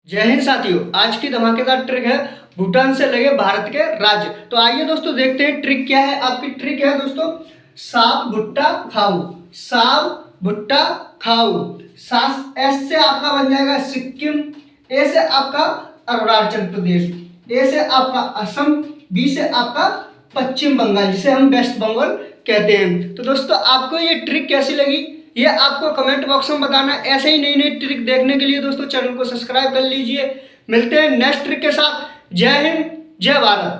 जय हिंद साथियों, आज की धमाकेदार ट्रिक है भूटान से लगे भारत के राज्य। तो आइए दोस्तों देखते हैं ट्रिक क्या है। आपकी ट्रिक है दोस्तों साफ भुट्टा खाओ। साफ भुट्टा खाओ। सास एस से आपका बन जाएगा सिक्किम, ए से आपका अरुणाचल प्रदेश, ए से आपका असम, बी से आपका पश्चिम बंगाल जिसे हम वेस्ट बंगाल कहते हैं। तो दोस्तों आपको ये ट्रिक कैसी लगी ये आपको कमेंट बॉक्स में बताना। ऐसे ही नई नई ट्रिक देखने के लिए दोस्तों चैनल को सब्सक्राइब कर लीजिए। मिलते हैं नेक्स्ट ट्रिक के साथ। जय हिंद, जय भारत।